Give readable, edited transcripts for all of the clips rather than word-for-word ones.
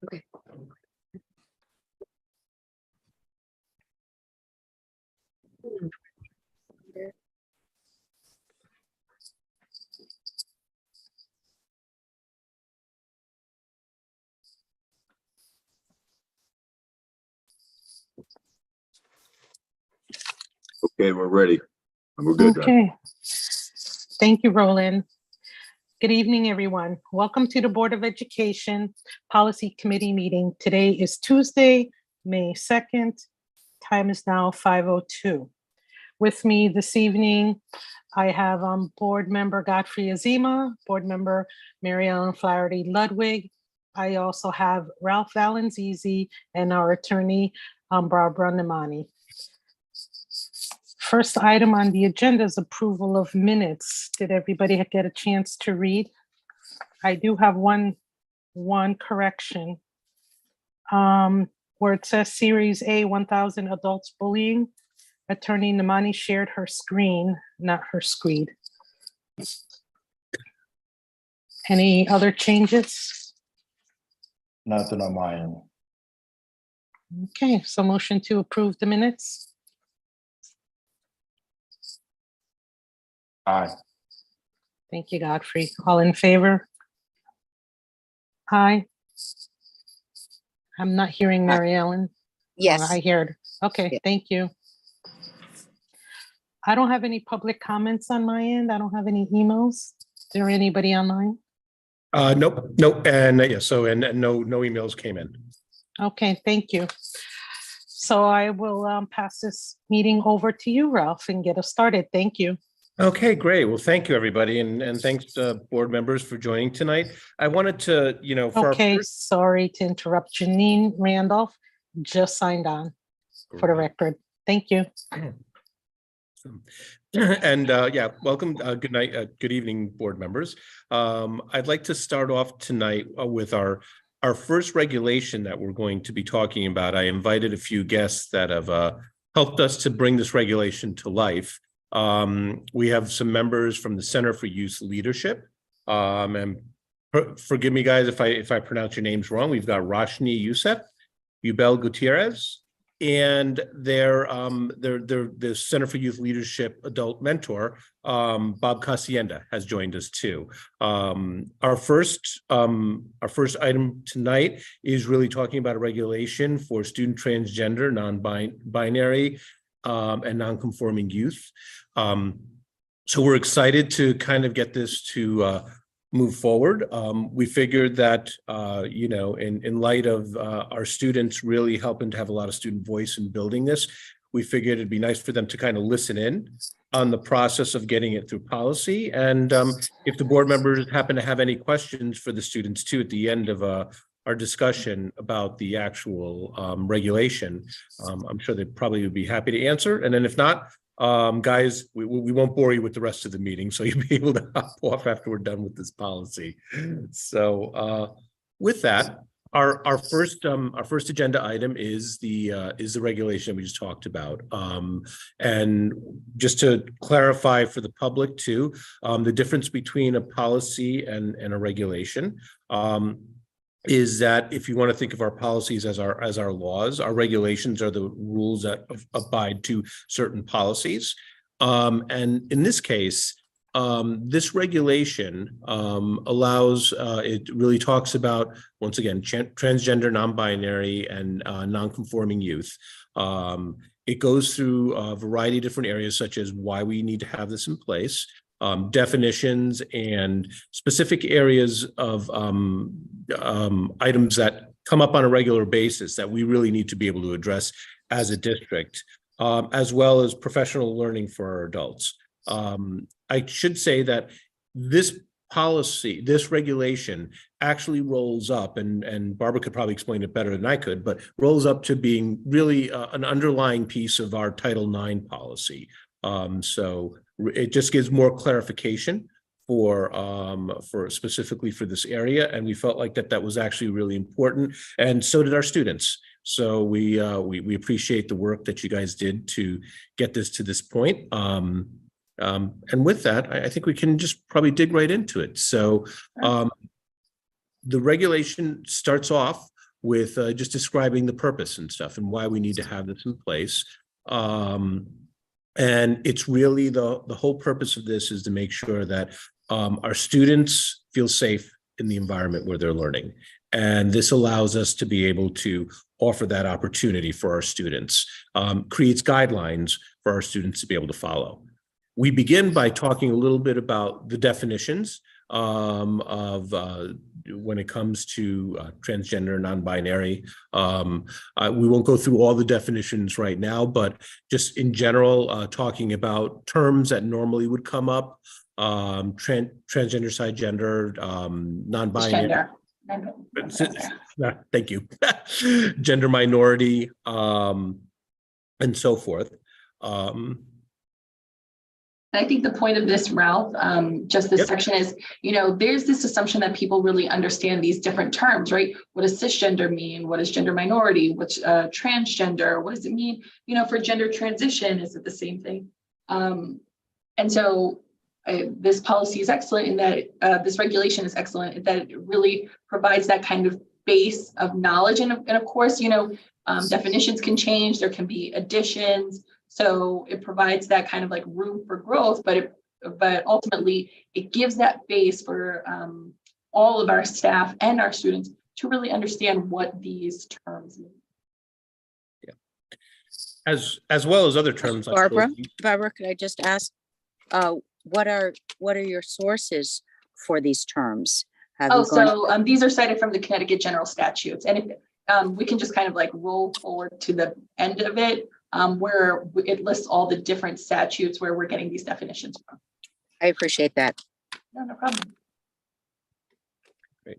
Okay. Okay, we're ready. And we're good, John. Okay. Thank you, Roland. Good evening, everyone. Welcome to the Board of Education Policy Committee meeting. Today is Tuesday, May 2nd. Time is now 5:02. With me this evening, I have Board Member Godfrey Azima, Board Member Mary Ellen Flaherty Ludwig. I also have Ralph Valenzizi and our attorney, Barbara Namani. First item on the agenda is approval of minutes. Did everybody get a chance to read? I do have one correction. Where it says Series A 1000 Adults Bullying, Attorney Namani shared her screen, not her screen. Any other changes? Nothing on my end. Okay, so motion to approve the minutes. Aye. Thank you, Godfrey. All in favor? Aye. I'm not hearing Mary Ellen. Yes. I heard. Okay, Yeah. thank you. I don't have any public comments on my end. I don't have any emails. Is there anybody online? Nope. And no emails came in. Okay, thank you. So I will pass this meeting over to you, Ralph, and get us started. Thank you. Okay, great. Well, thank you, everybody. And thanks to board members for joining tonight. I wanted to, for our Okay, first- sorry to interrupt. Janine Randolph just signed on for the record. Thank you. And welcome. Good night. Good evening, board members. I'd like to start off tonight with our first regulation that we're going to be talking about. I invited a few guests that have helped us to bring this regulation to life. We have some members from the Center for Youth Leadership. And forgive me, guys, if I pronounce your names wrong. We've got Roshni Youssef, Yubel Gutierrez, and the Center for Youth Leadership adult mentor, Bob Casienda, has joined us too. Our first item tonight is really talking about a regulation for student transgender, non-binary, and non-conforming youth. So we're excited to kind of get this to move forward. We figured that, in light of our students really helping to have a lot of student voice in building this, we figured it'd be nice for them to kind of listen in on the process of getting it through policy. And if the board members happen to have any questions for the students too at the end of our discussion about the actual regulation, I'm sure they probably would be happy to answer. And then if not, guys, we won't bore you with the rest of the meeting, so you'll be able to hop off after we're done with this policy. So with that, our first agenda item is the regulation we just talked about. And just to clarify for the public too, the difference between a policy and a regulation. Is that if you want to think of our policies as our laws, our regulations are the rules that abide to certain policies. And in this case, this regulation allows, it really talks about, once again, transgender, non-binary, and non-conforming youth. It goes through a variety of different areas, such as why we need to have this in place, definitions and specific areas of items that come up on a regular basis that we really need to be able to address as a district, as well as professional learning for our adults. I should say that this policy, this regulation actually rolls up, and Barbara could probably explain it better than I could, but rolls up to being really an underlying piece of our Title IX policy. So it just gives more clarification for specifically for this area, and we felt like that was actually really important, and so did our students. So we appreciate the work that you guys did to get this to this point. And with that, I think we can just probably dig right into it. So the regulation starts off with just describing the purpose and stuff and why we need to have this in place. And it's really the whole purpose of this is to make sure that our students feel safe in the environment where they're learning. And this allows us to be able to offer that opportunity for our students, creates guidelines for our students to be able to follow. We begin by talking a little bit about the definitions of when it comes to transgender, non-binary. We won't go through all the definitions right now, but just in general, talking about terms that normally would come up, transgender, cisgender, non-binary. Thank you. Gender minority, and so forth. I think the point of this, Ralph, just this section is, there's this assumption that people really understand these different terms, right? What does cisgender mean? What does gender minority? What's transgender? What does it mean? For gender transition, is it the same thing? And so this policy is excellent in that this regulation is excellent in that it really provides that kind of base of knowledge. And of course, definitions can change. There can be additions. So it provides that kind of like room for growth, but ultimately it gives that base for all of our staff and our students to really understand what these terms mean. Yeah, as well as other terms. Barbara, could I just ask, what are your sources for these terms? These are cited from the Connecticut General Statutes, and if, we can just kind of like roll forward to the end of it. Where it lists all the different statutes where we're getting these definitions from. I appreciate that. No problem. Great.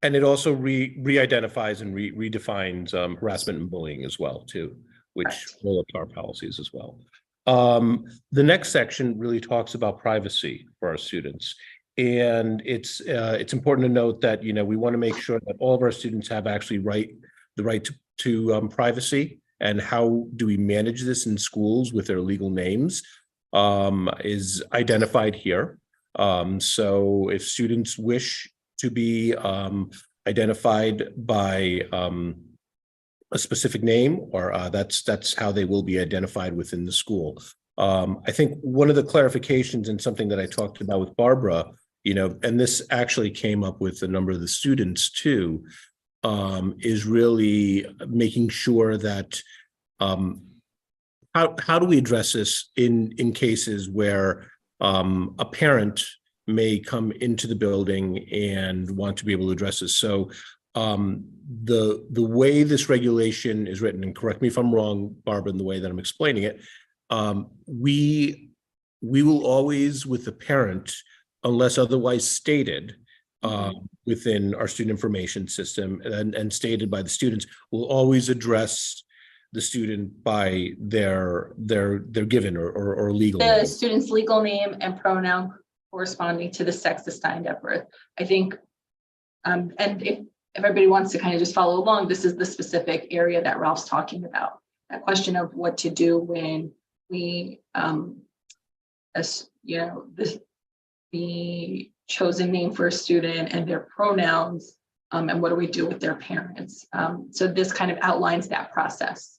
And it also re-identifies and redefines harassment and bullying as well, too, which roll up to our policies as well. The next section really talks about privacy for our students. And it's important to note that, we want to make sure that all of our students have actually the right to privacy. And how do we manage this in schools with their legal names is identified here. So if students wish to be identified by a specific name, or that's how they will be identified within the school. I think one of the clarifications and something that I talked about with Barbara, and this actually came up with a number of the students too, is really making sure that how do we address this in cases where a parent may come into the building and want to be able to address this. So the way this regulation is written, and correct me if I'm wrong, Barbara, in the way that I'm explaining it, we will always, with the parent, unless otherwise stated, within our student information system and stated by the students, will always address the student by their given or legal name. The student's legal name and pronoun corresponding to the sex assigned at birth. I think, and if everybody wants to kind of just follow along, this is the specific area that Ralph's talking about. That question of what to do when we, the chosen name for a student and their pronouns, and what do we do with their parents? So this kind of outlines that process.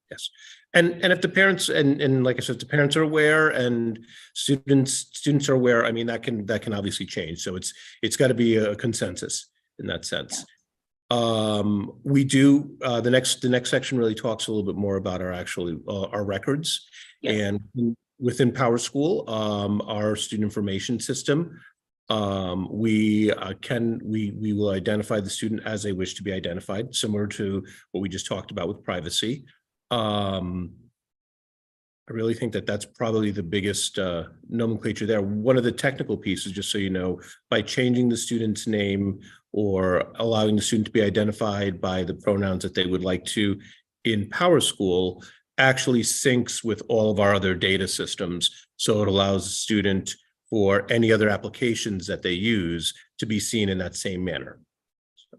Yes, and if the parents and like I said, the parents are aware and students are aware, I mean that can obviously change. So it's got to be a consensus in that sense. We do the next section really talks a little bit more about our records. Yes. And within PowerSchool, our student information system, we will identify the student as they wish to be identified, similar to what we just talked about with privacy. I really think that that's probably the biggest nomenclature there. One of the technical pieces, just so you know, by changing the student's name or allowing the student to be identified by the pronouns that they would like to in PowerSchool, actually syncs with all of our other data systems. So it allows the student for any other applications that they use to be seen in that same manner. So,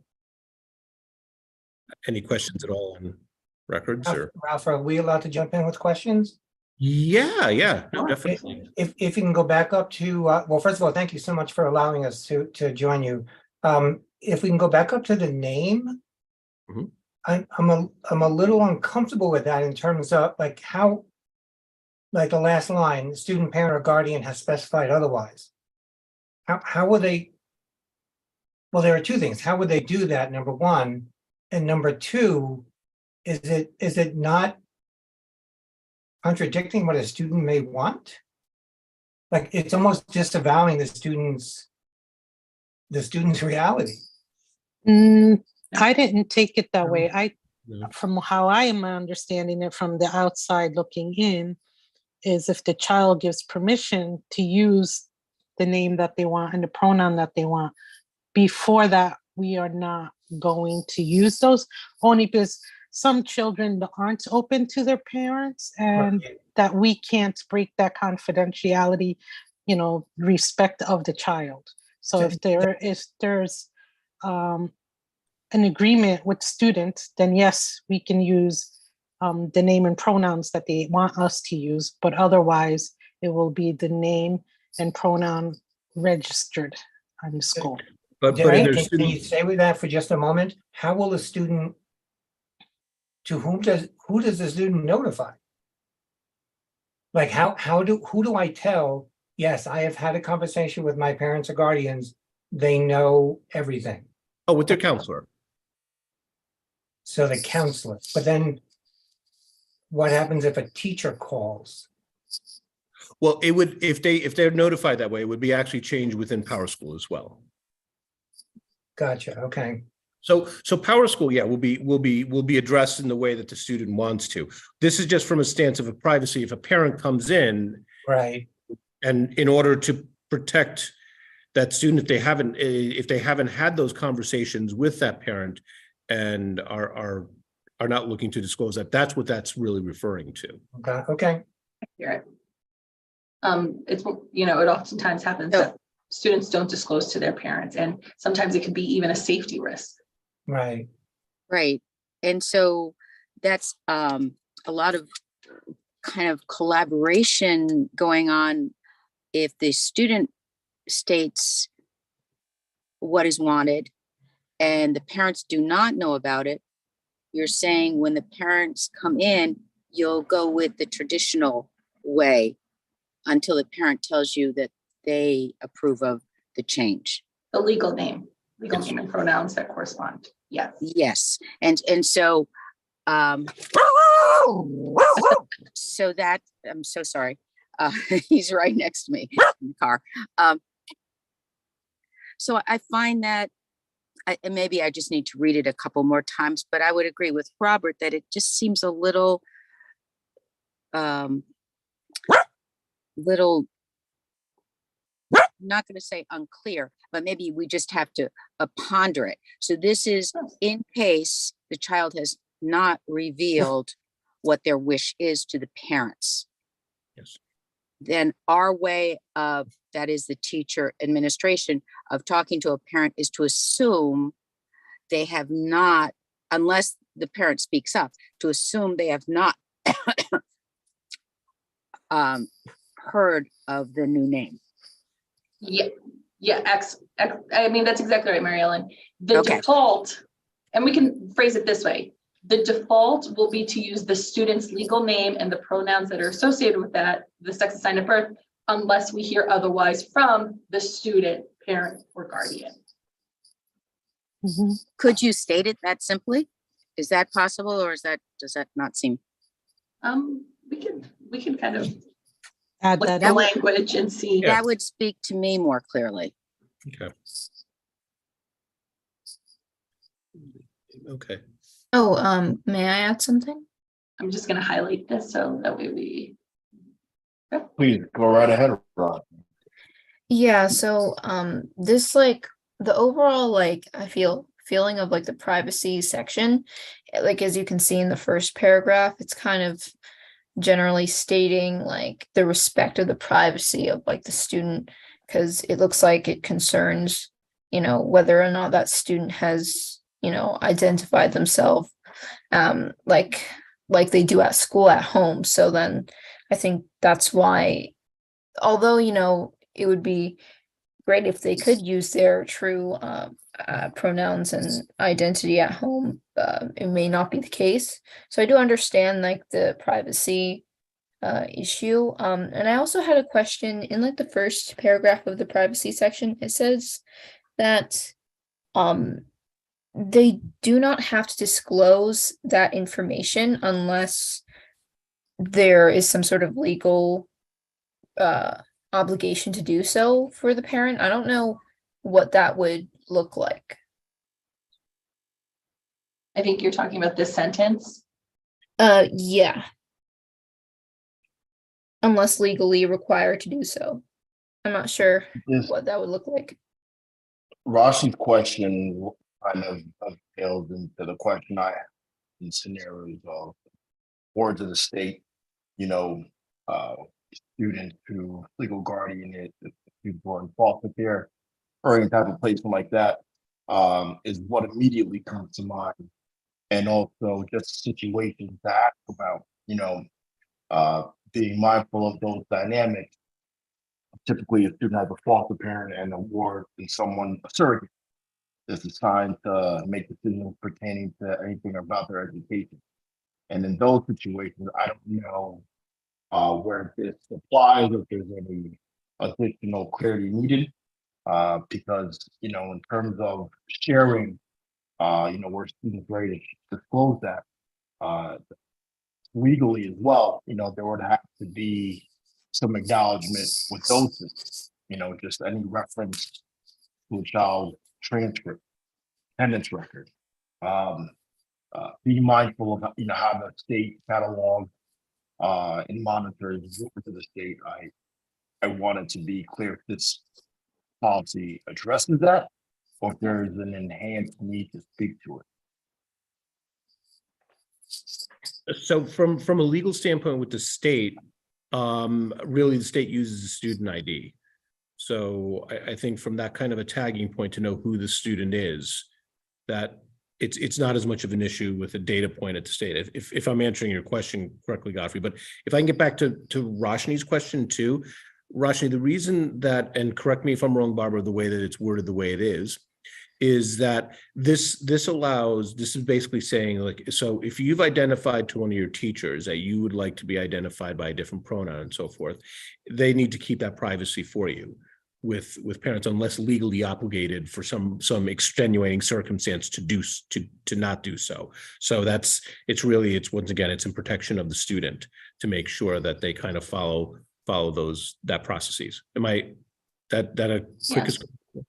any questions at all on records? Ralph, are we allowed to jump in with questions? Yeah, no, definitely. If you can go back up to, well, first of all, thank you so much for allowing us to join you. if we can go back up to the name. Mhm. I'm a little uncomfortable with that in terms of like how. Like the last line, student, parent, or guardian has specified otherwise. How will they? Well, there are two things. How would they do that? Number one, and number two, is it not contradicting what a student may want? Like it's almost disavowing the student's reality. I didn't take it that way. No. From how I am understanding it from the outside looking in, is if the child gives permission to use the name that they want and the pronoun that they want. Before that, we are not going to use those, only because some children aren't open to their parents, and Right. that we can't break that confidentiality, respect of the child. So if there's an agreement with students, then yes, we can use the name and pronouns that they want us to use, but otherwise it will be the name and pronoun registered on the school. But in Derek, their can you student, stay with that for just a moment? How will a student, who does the student notify? Like who do I tell, yes, I have had a conversation with my parents or guardians, they know everything. with their counselor. So the counselor, but then what happens if a teacher calls? Well, it would, if they're notified that way, it would be actually changed within Power School as well. Gotcha, okay. So Power School, yeah, will be addressed in the way that the student wants to. This is just from a stance of a privacy. If a parent comes in Right, and in order to protect that student, if they haven't had those conversations with that parent and are not looking to disclose that, that's what that's really referring to. okay. Hear it. It's, it oftentimes happens So- that students don't disclose to their parents, and sometimes it could be even a safety risk. Right, Right. And so that's a lot of kind of collaboration going on. If the student states what is wanted and the parents do not know about it, you're saying when the parents come in, you'll go with the traditional way until the parent tells you that they approve of the change. The legal name Yes. and pronouns that correspond. Yes. Yes, and so so that, I'm so sorry. He's right next to me in the car. So I find that and maybe I just need to read it a couple more times, but I would agree with Robert that it just seems a little I'm not going to say unclear, but maybe we just have to ponder it. So this is in case the child has not revealed what their wish is to the parents. Yes. Then our way of, that is the teacher administration, of talking to a parent is to assume they have not, unless the parent speaks up, to assume they have not heard of the new name. Yeah, I mean, that's exactly right, Mary Ellen. The Okay. default, and we can phrase it this way, the default will be to use the student's legal name and the pronouns that are associated with that, the sex assigned at birth, unless we hear otherwise from the student, parent, or guardian. Mhm. Could you state it that simply? Is that possible, or does that not seem? We can kind of Add look that at the in. language and see. Yeah. That would speak to me more clearly. Okay. Oh, may I add something? I'm just gonna highlight this so that way we. Please go right ahead, Rod. Yeah, so this like the overall I feel feeling of like the privacy section, like as you can see in the first paragraph, it's kind of generally stating like the respect of the privacy of like the student, because it looks like it concerns, whether or not that student has, identified themselves like they do at school at home. So then I think that's why, although, it would be great if they could use their true pronouns and identity at home, it may not be the case. So I do understand like the privacy issue. And I also had a question in like the first paragraph of the privacy section. It says that they do not have to disclose that information unless there is some sort of legal obligation to do so for the parent. I don't know what that would look like. I think you're talking about this sentence. Yeah. Unless legally required to do so. I'm not sure This what that would look like. Roshi's question kind of tails into the question I have in scenarios of boards of the state, student to legal guardian it, people in foster care or any type of placement like that, is what immediately comes to mind. And also just situations to ask about, being mindful of those dynamics. Typically, a student has a foster parent and a ward and someone, a surrogate, is assigned to make decisions pertaining to anything about their education. And in those situations, I don't know where this applies, or if there's any additional clarity needed, because, in terms of sharing, where students ready to disclose that legally as well, there would have to be some acknowledgement with those, just any reference to a child transcript, attendance record. Be mindful of, how the state catalog and monitors to the state. I wanted to be clear if this policy addresses that, or if there's an enhanced need to speak to it. So from a legal standpoint with the state, really the state uses a student ID. So I think from that kind of a tagging point to know who the student is, that it's not as much of an issue with a data point at the state. If I'm answering your question correctly, Godfrey, but if I can get back to Roshni's question too, Roshni, the reason that, and correct me if I'm wrong, Barbara, the way that it's worded the way it is that this is basically saying, like, so if you've identified to one of your teachers that you would like to be identified by a different pronoun and so forth, they need to keep that privacy for you with parents, unless legally obligated for some extenuating circumstance to not do so. So it's once again, it's in protection of the student to make sure that they kind of follow that processes. Am I that a quickest? Yeah.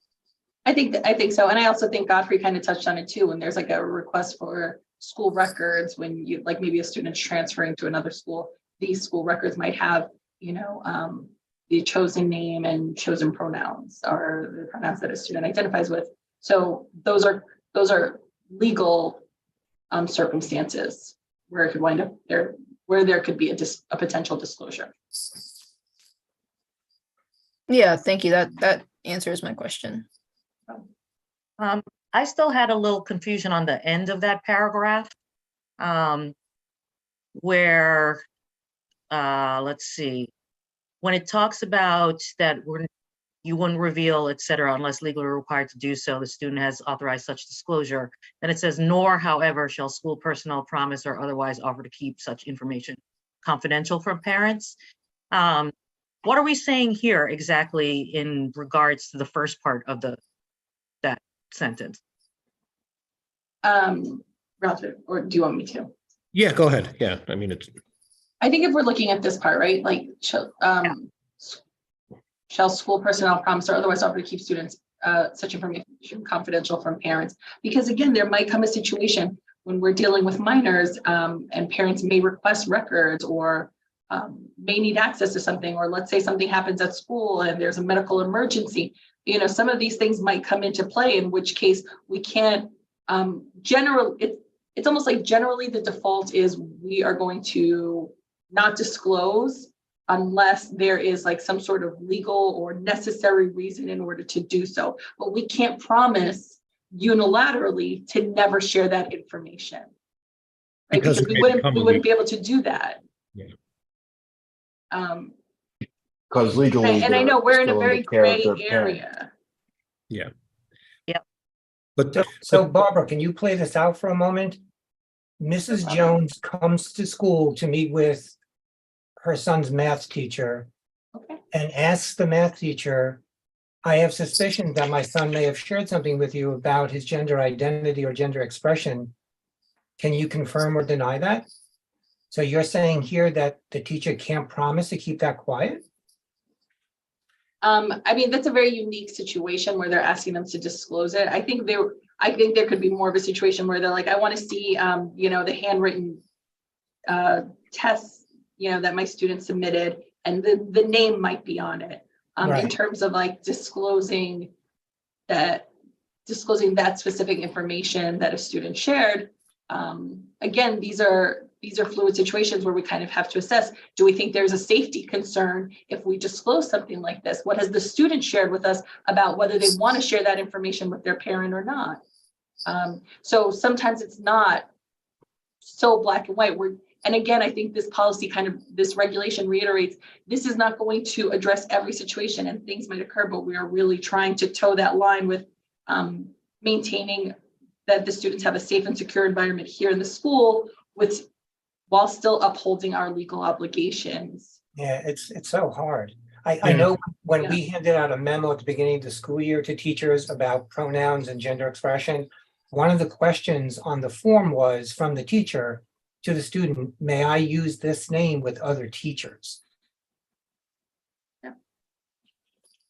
I think so. And I also think Godfrey kind of touched on it too, when there's like a request for school records, when you, like, maybe a student's transferring to another school, these school records might have, the chosen name and chosen pronouns, or the pronouns that a student identifies with. So those are legal circumstances where it could wind up there, where there could be a potential disclosure. Yeah, thank you. That answers my question. I still had a little confusion on the end of that paragraph, where, let's see, when it talks about that you wouldn't reveal, et cetera, unless legally required to do so, the student has authorized such disclosure. Then it says, nor, however, shall school personnel promise or otherwise offer to keep such information confidential from parents. What are we saying here exactly in regards to the first part of that sentence? Ralph, or do you want me to? Yeah, go ahead. Yeah, I mean, I think if we're looking at this part, right, like, shall school personnel promise or otherwise offer to keep students such information confidential from parents? Because again, there might come a situation when we're dealing with minors, and parents may request records, or may need access to something, or let's say something happens at school and there's a medical emergency. Some of these things might come into play, in which case we can't it's almost like generally the default is we are going to not disclose unless there is like some sort of legal or necessary reason in order to do so. But we can't promise unilaterally to never share that information, right? Because we wouldn't be able to do that. Yeah. Because legally, and I know we're in a still very the care of gray their parent. area. Yeah. Yep. But So Barbara, can you play this out for a moment? Mrs. Jones comes to school to meet with her son's math teacher Okay. and asks the math teacher, I have suspicion that my son may have shared something with you about his gender identity or gender expression. Can you confirm or deny that? So you're saying here that the teacher can't promise to keep that quiet? I mean, that's a very unique situation where they're asking them to disclose it. I think there could be more of a situation where they're like, I want to see, the handwritten tests, that my student submitted, and the name might be on it. In Right. terms of like disclosing that specific information that a student shared. Again, these are fluid situations where we kind of have to assess, do we think there's a safety concern if we disclose something like this? What has the student shared with us about whether they want to share that information with their parent or not? So sometimes it's not so black and white. And again, I think this policy this regulation reiterates, this is not going to address every situation, and things might occur, but we are really trying to toe that line with maintaining that the students have a safe and secure environment here in the school while still upholding our legal obligations. Yeah, it's so hard. I know when we handed out a memo at the beginning of the school year to teachers about pronouns and gender expression, one of the questions on the form was from the teacher to the student, may I use this name with other teachers?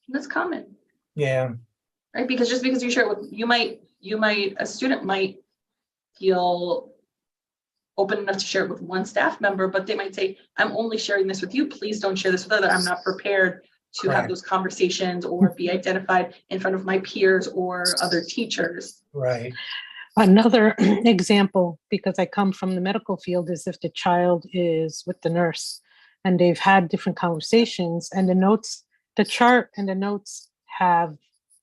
That's common, Yeah, right? Because just because you share it with, a student might feel open enough to share it with one staff member, but they might say, I'm only sharing this with you. Please don't share this with other. I'm not prepared to have Correct. those conversations or be identified in front of my peers or other teachers. right. Another example, because I come from the medical field, is if the child is with the nurse and they've had different conversations and the chart and the notes have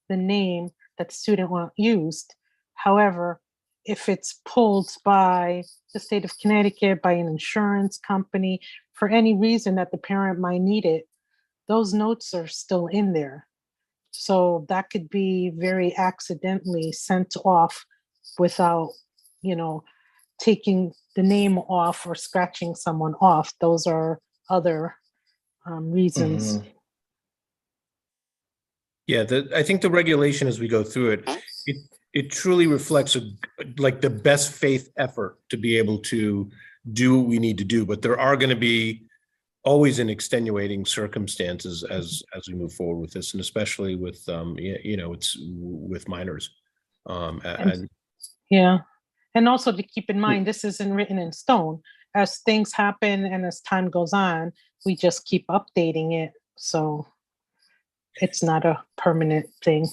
the name that the student used. However, if it's pulled by the state of Connecticut, by an insurance company, for any reason that the parent might need it, those notes are still in there. So that could be very accidentally sent off without, taking the name off or scratching someone off. Those are other reasons. Mhm. yeah, I think the regulation as we go through it truly reflects the best faith effort to be able to do what we need to do. But there are going to be always in extenuating circumstances as we move forward with this, and especially with it's with minors. And Yeah. And also to keep in mind, this isn't written in stone. As things happen and as time goes on, we just keep updating it. So it's not a permanent thing.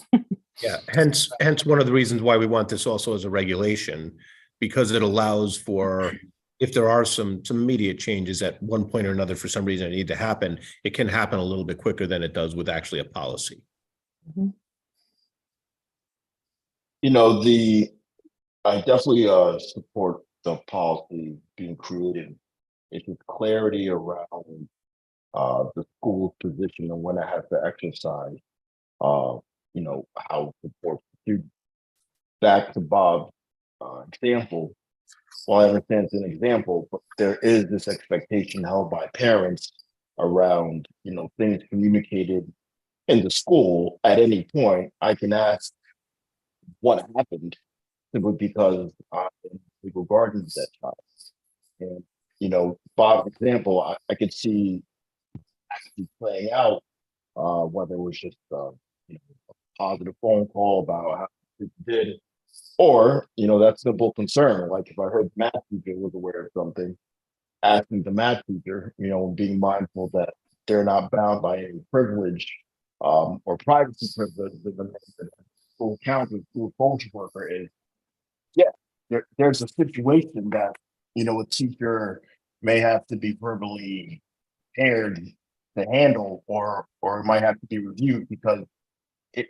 yeah, hence one of the reasons why we want this also as a regulation, because it allows for, if there are some immediate changes at one point or another for some reason that need to happen, it can happen a little bit quicker than it does with actually a policy. I definitely support the policy being created. It's just clarity around the school's position and when it has to exercise, how it supports students. Back to Bob's example, well, I understand it's an example, but there is this expectation held by parents around, things communicated in the school. At any point, I can ask what happened simply because I'm legal guardian of that child. And, Bob's example, I could see actually playing out, whether it was just a positive phone call about how it did, or, that simple concern, like if I heard the math teacher was aware of something, asking the math teacher, being mindful that they're not bound by any privilege or privacy privilege that the school counselor, school social worker is. Yeah, there's a situation that, a teacher may have to be verbally prepared to handle, or it might have to be reviewed because it's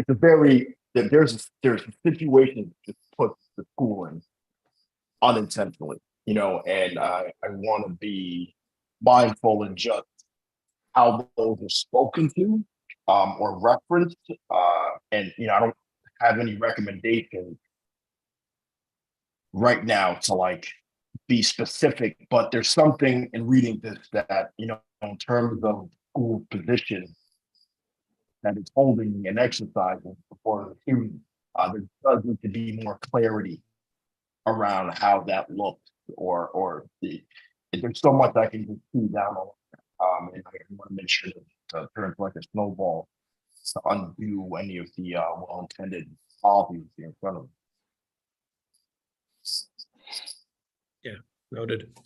a very, there's a situation that puts the school in unintentionally, and I want to be mindful and just how those are spoken to or referenced, and I don't have any recommendations right now to like be specific, but there's something in reading this that, you know, in terms of school position that it's holding and exercising before the student, there does need to be more clarity around how that looks, or there's so much I can just see down on, and I want to make sure that it turns like a snowball to undo any of the well-intended policies in front of them. Noted.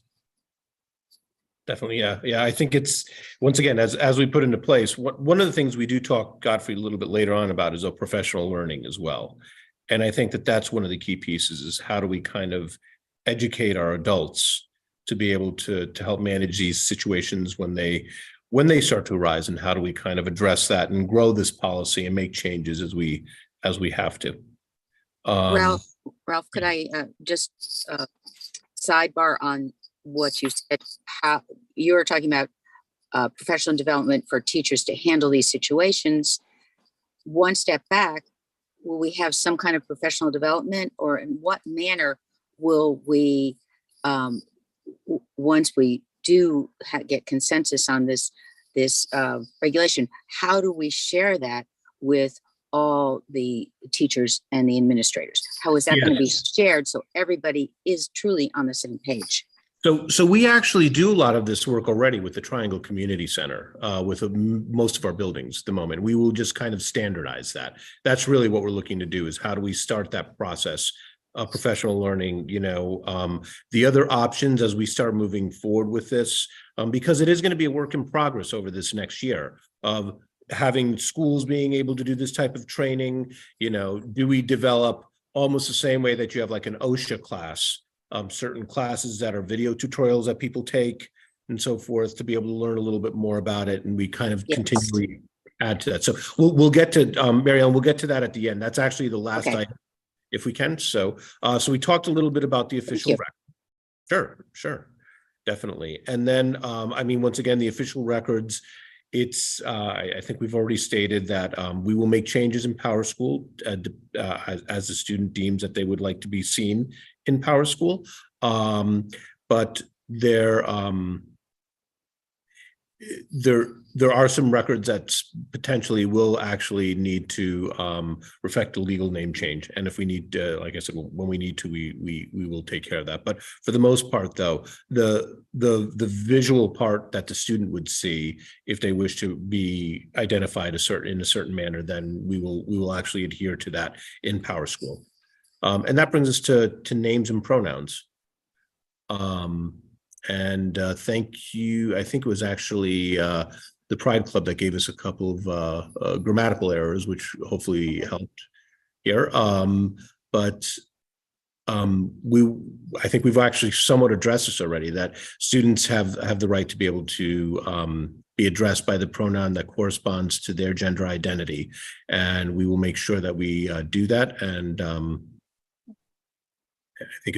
Definitely, yeah. I think it's, once again, as we put into place, one of the things we do talk, Godfrey, a little bit later on about is professional learning as well. And I think that that's one of the key pieces, is how do we kind of educate our adults to be able to help manage these situations when they start to arise, and how do we kind of address that and grow this policy and make changes as we have to. Ralph, could I just sidebar on what you said? How you were talking about professional development for teachers to handle these situations. One step back, will we have some kind of professional development, or in what manner will we, once we do get consensus on this regulation, how do we share that with all the teachers and the administrators? How is that going to be shared so everybody is truly on the same page? So we actually do a lot of this work already with the Triangle Community Center, with most of our buildings at the moment. We will just kind of standardize that. That's really what we're looking to do, is how do we start that process of professional learning, the other options as we start moving forward with this, because it is going to be a work in progress over this next year of having schools being able to do this type of training. Do we develop almost the same way that you have like an OSHA class, certain classes that are video tutorials that people take and so forth, to be able to learn a little bit more about it, and we kind of continually add to that. So we'll get to Mary Ellen, we'll get to that at the end. That's actually the last item, if we can. So we talked a little bit about the official record. Sure, definitely. And then once again, the official records, it's I think we've already stated that we will make changes in PowerSchool as the student deems that they would like to be seen in PowerSchool. But there are some records that potentially will actually need to reflect a legal name change, and if we need, like I said, when we need to, we will take care of that. But for the most part, though, the visual part that the student would see, if they wish to be identified in a certain manner, then we will actually adhere to that in PowerSchool. And that brings us to names and pronouns. Thank you. I think it was actually the Pride Club that gave us a couple of grammatical errors, which hopefully helped here. I think we've actually somewhat addressed this already, that students have the right to be able to be addressed by the pronoun that corresponds to their gender identity, and we will make sure that we do that. And I think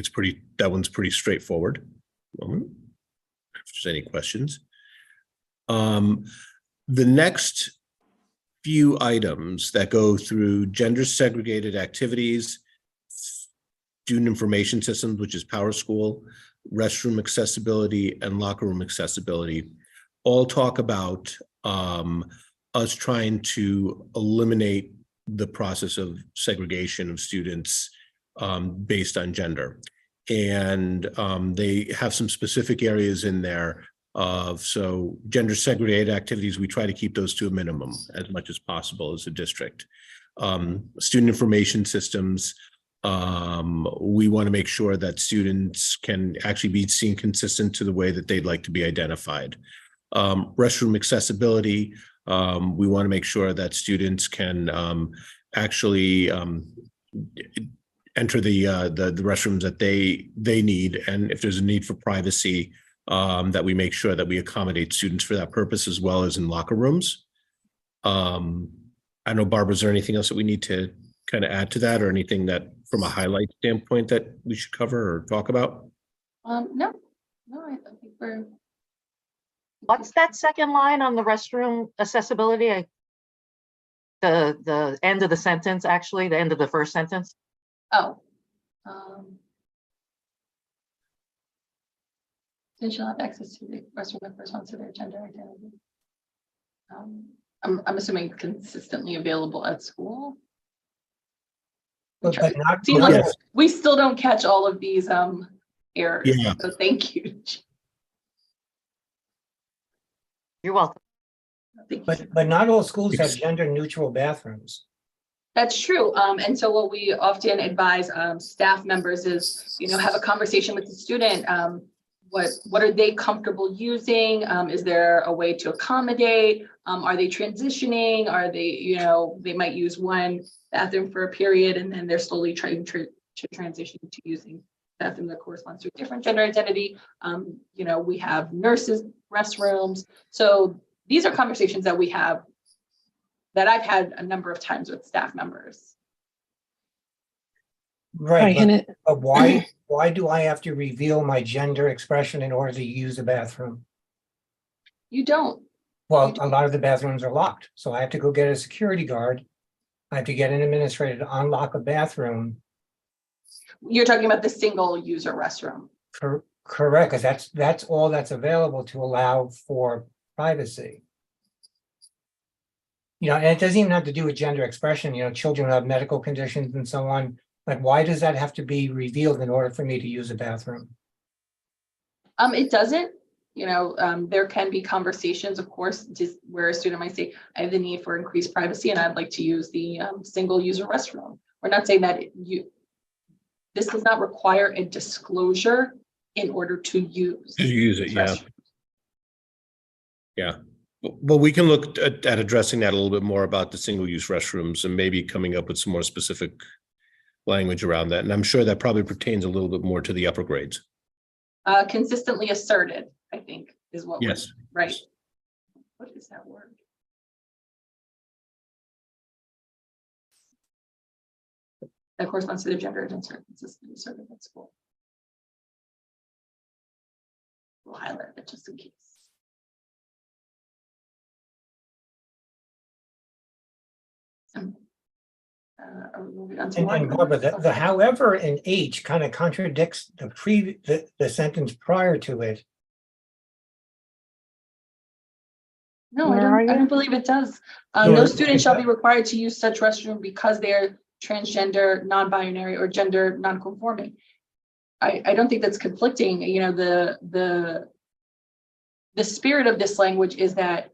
that one's pretty straightforward. If there's any questions. The next few items that go through gender segregated activities, student information systems, which is PowerSchool, restroom accessibility, and locker room accessibility, all talk about us trying to eliminate the process of segregation of students based on gender. And they have some specific areas in there so gender segregated activities, we try to keep those to a minimum as much as possible as a district. Student information systems, we want to make sure that students can actually be seen consistent to the way that they'd like to be identified. Restroom accessibility, we want to make sure that students can actually enter the restrooms that they need, and if there's a need for privacy, that we make sure that we accommodate students for that purpose, as well as in locker rooms. I know, Barbara, is there anything else that we need to kind of add to that, or anything that from a highlight standpoint that we should cover or talk about? No, I think we're. What's that second line on the restroom accessibility? The end of the sentence, actually, the end of the first sentence. Oh. They shall have access to the restroom that corresponds to their gender identity. I'm assuming consistently available at school. But not, Seems not like all- we still don't catch all of these errors. Yeah. So thank you. You're welcome. Thank you. but not all schools have gender neutral bathrooms. That's true. And so what we often advise staff members is, have a conversation with the student. What are they comfortable using? Is there a way to accommodate? Are they transitioning? Are they, they might use one bathroom for a period and then they're slowly trying to transition to using bathroom that corresponds to a different gender identity. We have nurses' restrooms. So these are conversations that we have that I've had a number of times with staff members. Right, and it, but why do I have to reveal my gender expression in order to use a bathroom? You don't. Well, a lot of the bathrooms are locked, so I have to go get a security guard. I have to get an administrator to unlock a bathroom. You're talking about the single user restroom. Correct, because that's all that's available to allow for privacy. And it doesn't even have to do with gender expression, children who have medical conditions and so on. Like, why does that have to be revealed in order for me to use a bathroom? It doesn't, there can be conversations, of course, just where a student might say, I have the need for increased privacy and I'd like to use the single user restroom. We're not saying that this does not require a disclosure in order to use. it, yeah. Yeah. But we can look at addressing that a little bit more about the single-use restrooms and maybe coming up with some more specific language around that. And I'm sure that probably pertains a little bit more to the upper grades. Consistently asserted, I think, is what. Yes. Right. What is that word? That corresponds to the gender identity consistently asserted at school. We'll highlight it just in case. Are we moving on to And one? Barbara, the however in H kind of contradicts the sentence prior to it. No, Where are I you? don't believe it does. No, No it- student shall be required to use such restroom because they're transgender, non-binary, or gender non-conforming. I don't think that's conflicting. The spirit of this language is that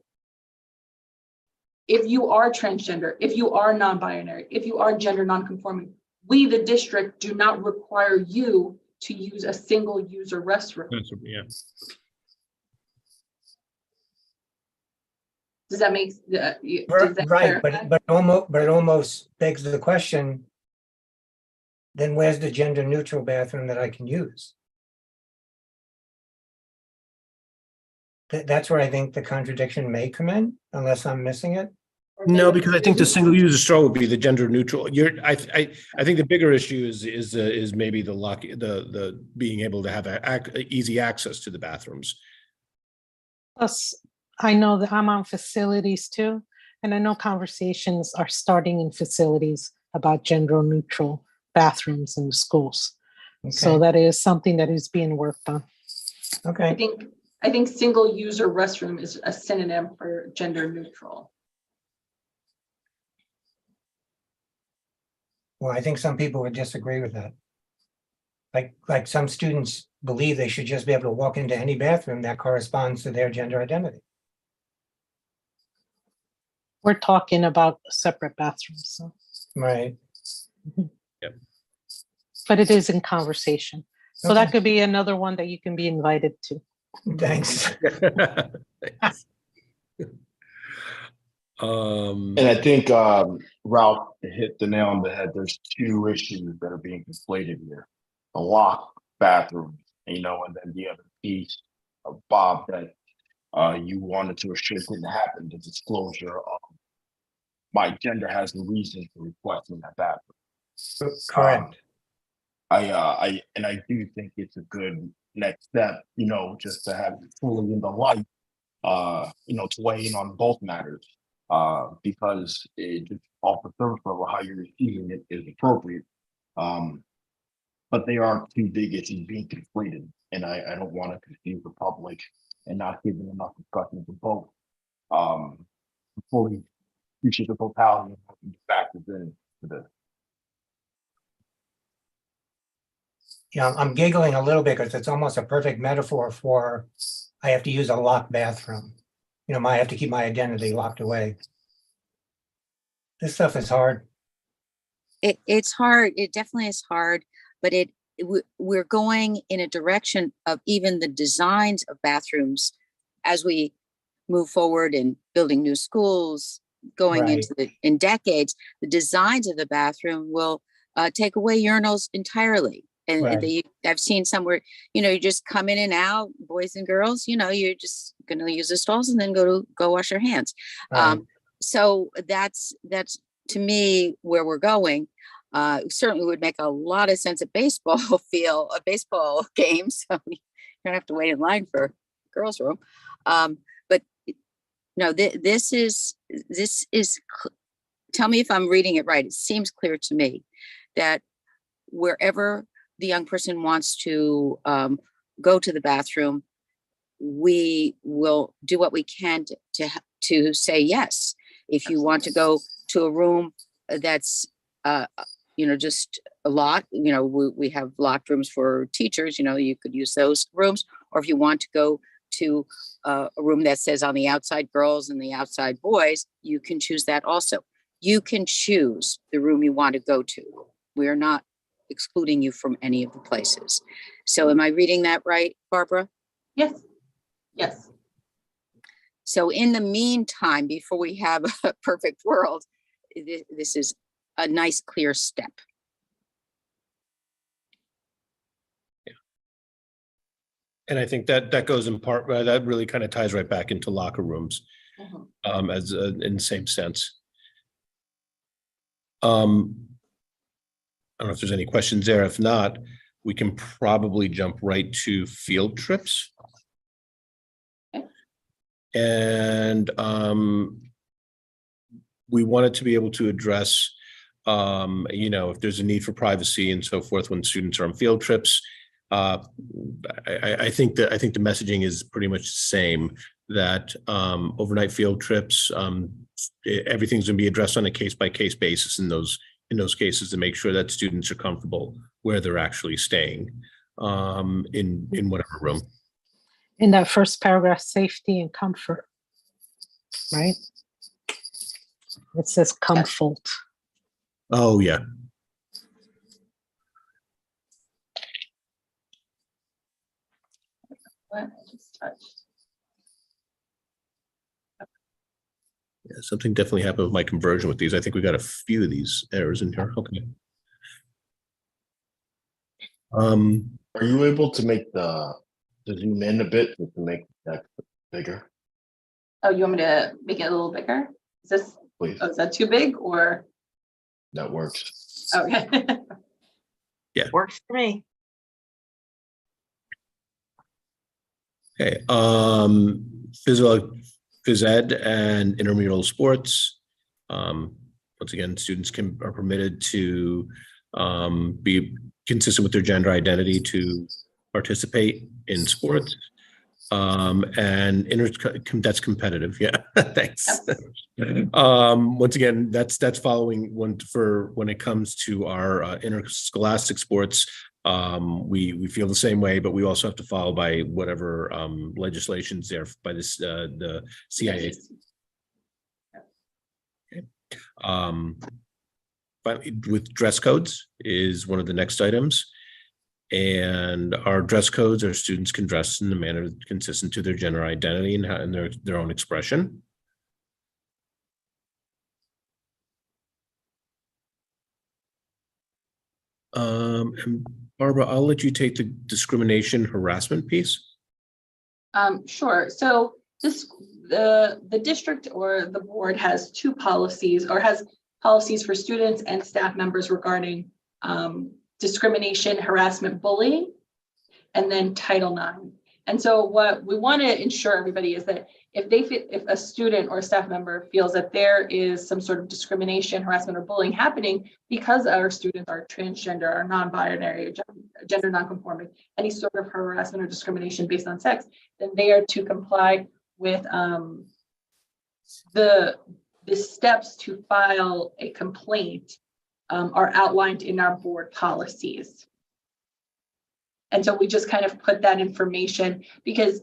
if you are transgender, if you are non-binary, if you are gender non-conforming, we, the district, do not require you to use a single user restroom. Yeah. Does that make, does that Right, clarify? but it almost begs the question. Then where's the gender neutral bathroom that I can use? That's where I think the contradiction may come in, unless I'm missing it. No, because I think the single user straw would be the gender neutral. I think the bigger issue is maybe the lock, the being able to have easy access to the bathrooms. plus, I know that I'm on facilities too, and I know conversations are starting in facilities about gender neutral bathrooms in the schools. So Okay, that is something that is being worked on. okay. I think single user restroom is a synonym for gender neutral. Well, I think some people would disagree with that. Like some students believe they should just be able to walk into any bathroom that corresponds to their gender identity. We're talking about separate bathrooms, so, Right. but it is in conversation. So Okay. that could be another one that you can be invited to. Thanks. And I think Ralph hit the nail on the head. There's two issues that are being conflated here. The locked bathroom, and then the other piece of Bob that you wanted to assure didn't happen, the disclosure of my gender has the reason for requesting that bathroom. Correct. I do think it's a good next step, just to have it fully in the light, to weigh in on both matters. because it just off the surface level, how you're receiving it is appropriate. But they aren't too big as in being conflated, and I don't want to confuse the public and not give them enough discussion to both. Fully appreciate the totality of the factors in for this. Yeah, I'm giggling a little bit because it's almost a perfect metaphor for I have to use a locked bathroom. You know, I have to keep my identity locked away. This stuff is hard. It's hard. It definitely is hard, but we're going in a direction of even the designs of bathrooms as we move forward in building new schools, going Right. into in decades, the designs of the bathroom will take away urinals entirely. And Right. I've seen somewhere, you know, you just come in and out, boys and girls, you know, you're just going to use the stalls and then go wash your hands. Right. So that's to me where we're going. Certainly would make a lot of sense at baseball a baseball game. So you don't have to wait in line for girls' room. But no, this is, tell me if I'm reading it right. It seems clear to me that wherever the young person wants to go to the bathroom, we will do what we can to say yes. If you want to go to a room that's you know, just a lot, you know, we have locked rooms for teachers, you know, you could use those rooms. Or if you want to go to a room that says on the outside girls and the outside boys, you can choose that also. You can choose the room you want to go to. We are not excluding you from any of the places. So am I reading that right, Barbara? Yes. Yes. So in the meantime, before we have a perfect world, this is a nice, clear step. Yeah. And I think that goes in part, that really kind of ties right back into locker rooms, as in the same sense. I don't know if there's any questions there. If not, we can probably jump right to field trips. Okay. And we wanted to be able to address, you know, if there's a need for privacy and so forth when students are on field trips. I think the messaging is pretty much the same, that overnight field trips, everything's going to be addressed on a case-by-case basis in those cases to make sure that students are comfortable where they're actually staying in whatever room. In that first paragraph, safety and comfort, right? It says comfort. Oh, yeah. What I just touched. Yeah, something definitely happened with my conversion with these. I think we got a few of these errors in here. Okay. Are you able to make to zoom in a bit to make that bigger, Oh, you want me to make it a little bigger? Is this, please? oh, is that too big or? That works. Okay. Works for me. Okay. Phys ed and intramural sports. Once again, students are permitted to be consistent with their gender identity to participate in sports. And that's competitive. Yeah, thanks. Once again, that's following when it comes to our interscholastic sports. We feel the same way, but we also have to follow by whatever legislation's there by this the CIA. Okay. But with dress codes is one of the next items. And our dress codes, our students can dress in a manner consistent to their gender identity and their own expression. And Barbara, I'll let you take the discrimination harassment piece. Sure. So the district or the board has two policies, or has policies for students and staff members regarding discrimination, harassment, bullying, and then Title IX. And so what we want to ensure everybody is that if a student or a staff member feels that there is some sort of discrimination, harassment, or bullying happening because our students are transgender, or non-binary, or gender non-conforming, any sort of harassment or discrimination based on sex, then they are to comply with the steps to file a complaint are outlined in our board policies. And so we just kind of put that information, because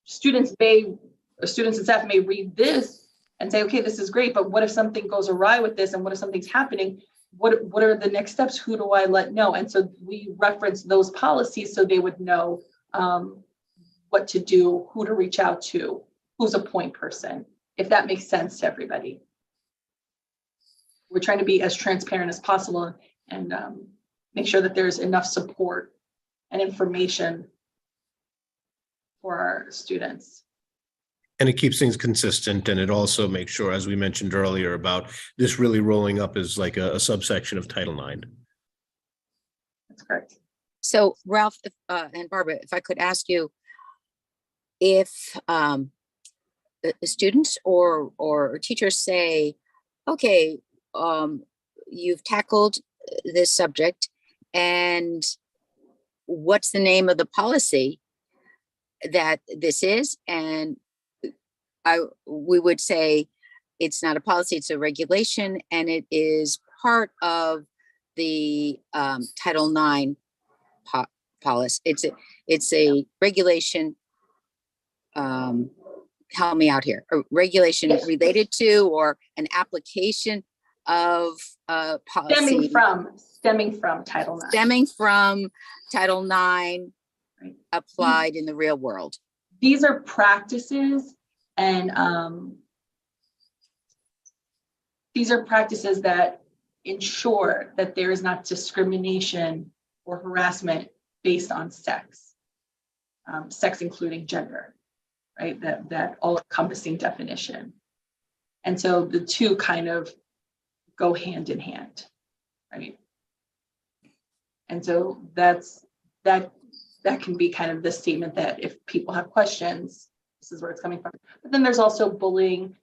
students and staff may read this and say, okay, this is great, but what if something goes awry with this? And what if something's happening? What are the next steps? Who do I let know? And so we reference those policies so they would know what to do, who to reach out to, who's a point person, if that makes sense to everybody. We're trying to be as transparent as possible and make sure that there's enough support and information for our students. And it keeps things consistent, and it also makes sure, as we mentioned earlier, about this really rolling up as like a subsection of Title IX. That's correct. So Ralph and Barbara, if I could ask you, if students or teachers say, okay, you've tackled this subject, and what's the name of the policy that this is? And we would say it's not a policy, it's a regulation, and it is part of the Title IX policy. It's a regulation. Help me out here. A regulation related to, or an application of policy stemming from Title IX. Stemming from Title IX, Right. applied in the real world. These are practices, and these are practices that ensure that there is not discrimination or harassment based on sex, sex including gender, right? That all-encompassing definition. And so the two kind of go hand in hand, right? And so that can be kind of the statement that if people have questions, this is where it's coming from. But then there's also bullying.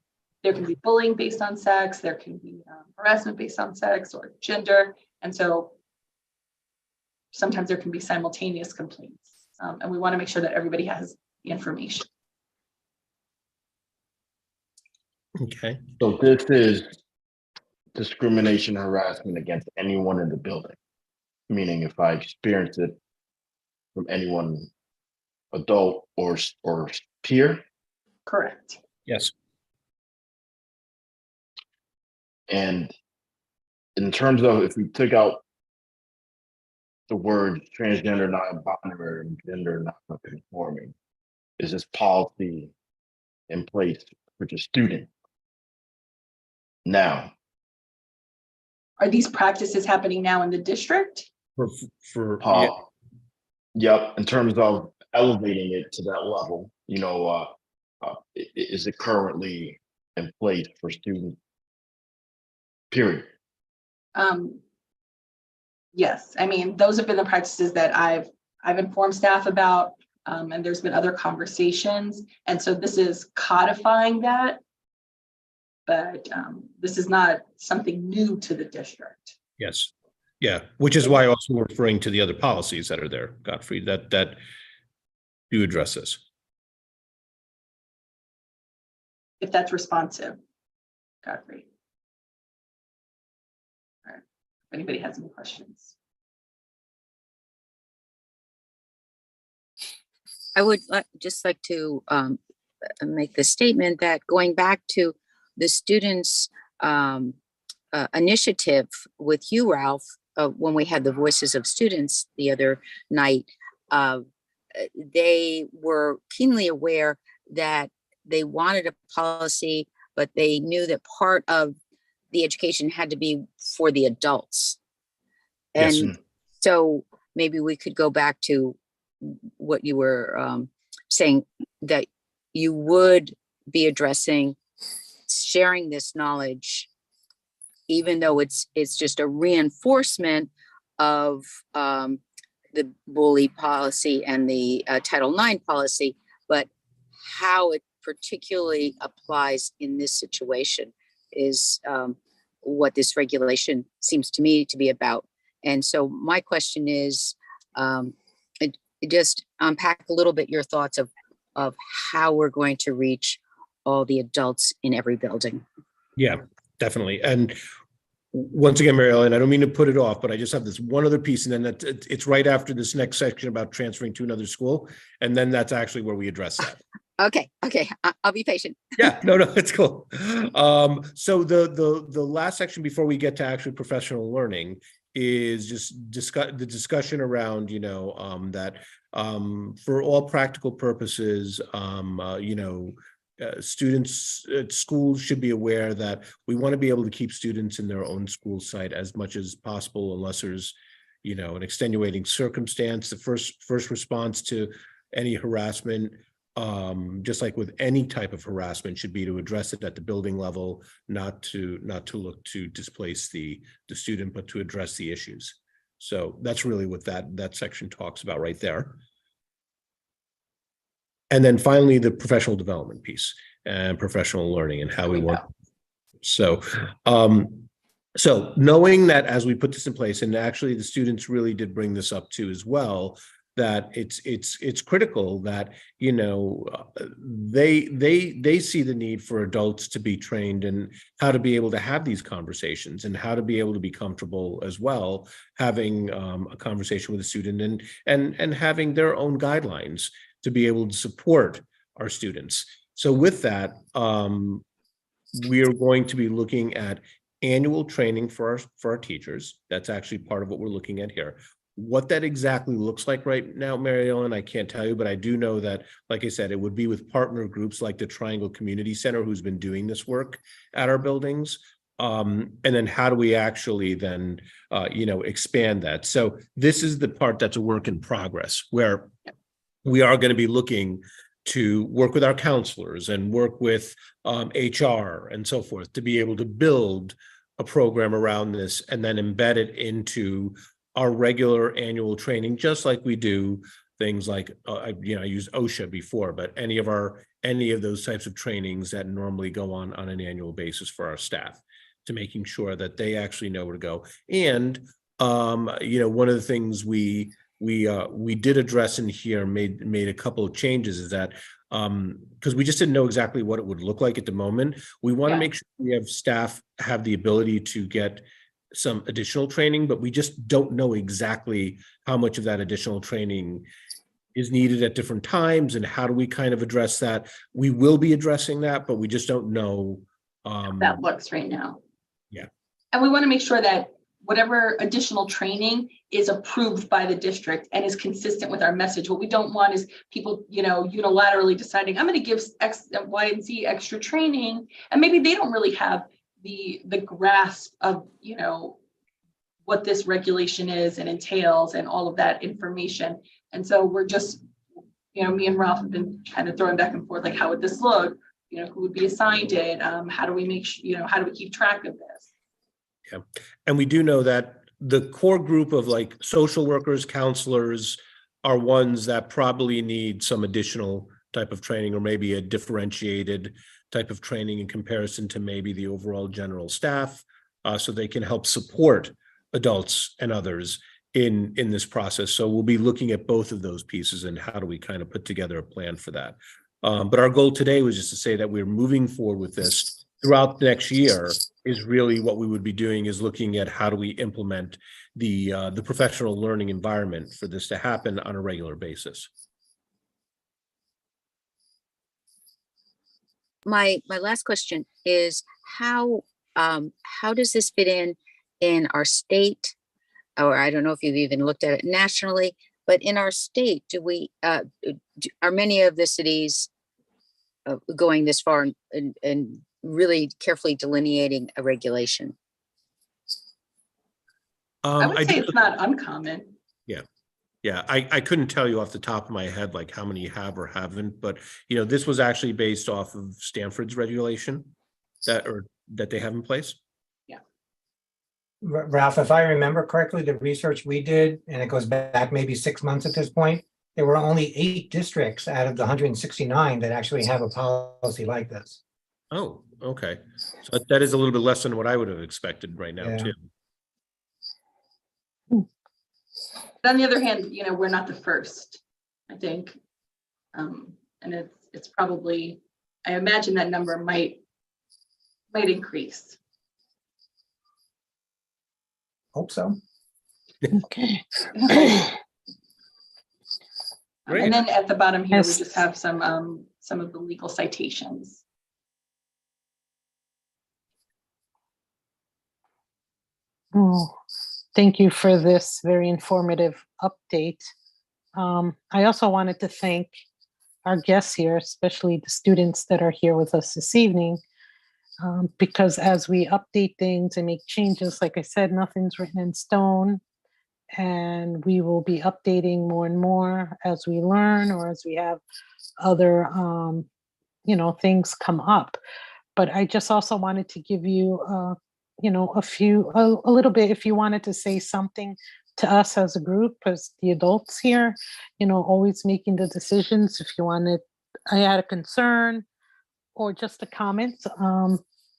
There can be bullying based on sex. There can be harassment based on sex or gender. And so sometimes there can be simultaneous complaints. And we want to make sure that everybody has the information. Okay. So this is discrimination, harassment against anyone in the building. Meaning if I experience it from anyone, adult or peer. Correct. Yes. And in terms of, if we took out the word transgender, non-binary, and gender non-conforming, is this policy in place for the student now? Are these practices happening now in the district? For Yep, in terms of elevating it to that level, is it currently in place for students? Period. Yes, I mean, those have been the practices that I've informed staff about, and there's been other conversations. And so this is codifying that, but this is not something new to the district. Yes. Yeah, which is why also we're referring to the other policies that are there, Godfrey, that do address this. If that's responsive, Godfrey. All right. If anybody has any questions. I would just like to make the statement that going back to the students' initiative with you, Ralph, when we had the Voices of Students the other night, they were keenly aware that they wanted a policy, but they knew that part of the education had to be for the adults. And Yes. so maybe we could go back to what you were saying, that you would be addressing sharing this knowledge, even though it's just a reinforcement of the bully policy and the Title IX policy, but how it particularly applies in this situation is what this regulation seems to me to be about. And so my question is, just unpack a little bit your thoughts of how we're going to reach all the adults in every building. Yeah, definitely. And once again, Mary Ellen, I don't mean to put it off, but I just have this one other piece, and then it's right after this next section about transferring to another school. And then that's actually where we address that. Okay, I'll be patient. Yeah, no, it's cool. So the last section before we get to actually professional learning is just the discussion around, that for all practical purposes, students at schools should be aware that we want to be able to keep students in their own school site as much as possible, unless there's, an extenuating circumstance. The first response to any harassment, just like with any type of harassment, should be to address it at the building level, not to look to displace the student, but to address the issues. So that's really what that section talks about right there. And then finally, the professional development piece and professional learning and how we want. So, so knowing that as we put this in place, and actually the students really did bring this up too as well, that it's critical that, they see the need for adults to be trained and how to be able to have these conversations and how to be able to be comfortable as well, having a conversation with a student and having their own guidelines to be able to support our students. So with that, we are going to be looking at annual training for our teachers. That's actually part of what we're looking at here. What that exactly looks like right now, Mary Ellen, I can't tell you, but I do know that, like I said, it would be with partner groups like the Triangle Community Center, who's been doing this work at our buildings. And then how do we actually then, expand that? So this is the part that's a work in progress, where we are going to be looking to work with our counselors and work with HR and so forth to be able to build a program around this and then embed it into our regular annual training, just like we do things like, I used OSHA before, but any of those types of trainings that normally go on an annual basis for our staff, to making sure that they actually know where to go. And, one of the things we did address in here, made a couple of changes, is that because we just didn't know exactly what it would look like at the moment. We want to make sure we have staff have the ability to get some additional training, but we just don't know exactly how much of that additional training is needed at different times, and how do we kind of address that. We will be addressing that, but we just don't know that looks right now. Yeah. And we want to make sure that whatever additional training is approved by the district and is consistent with our message. What we don't want is people, unilaterally deciding, I'm going to give X, Y, and Z extra training, and maybe they don't really have the grasp of, what this regulation is and entails and all of that information. And so we're just, me and Ralph have been kind of throwing back and forth, like, how would this look? Who would be assigned it? How do we make sure, how do we keep track of this? Yeah. And we do know that the core group of like social workers, counselors are ones that probably need some additional type of training, or maybe a differentiated type of training in comparison to maybe the overall general staff, so they can help support adults and others in this process. So we'll be looking at both of those pieces and how do we kind of put together a plan for that. But our goal today was just to say that we're moving forward with this throughout the next year. Is really what we would be doing, is looking at how do we implement the professional learning environment for this to happen on a regular basis. My last question is how does this fit in our state, or I don't know if you've even looked at it nationally, but in our state, do we are many of the cities going this far and really carefully delineating a regulation? I would say it's not uncommon. Yeah, I couldn't tell you off the top of my head like how many have or haven't, but this was actually based off of Stanford's regulation that they have in place. Yeah. Ralph, if I remember correctly, the research we did, and it goes back maybe 6 months at this point, there were only 8 districts out of the 169 that actually have a policy like this. Oh, okay. So that is a little bit less than what I would have expected right now, Yeah. too. But on the other hand, we're not the first, I think. And it's probably, I imagine that number might increase. Hope so. Okay. Great. And then at the bottom here, we Yes. just have some of the legal citations. Oh, thank you for this very informative update. I also wanted to thank our guests here, especially the students that are here with us this evening, because as we update things and make changes, like I said, nothing's written in stone, and we will be updating more and more as we learn or as we have other, things come up. But I just also wanted to give you, a little bit, if you wanted to say something to us as a group, as the adults here, always making the decisions. If you wanted, I had a concern or just a comment,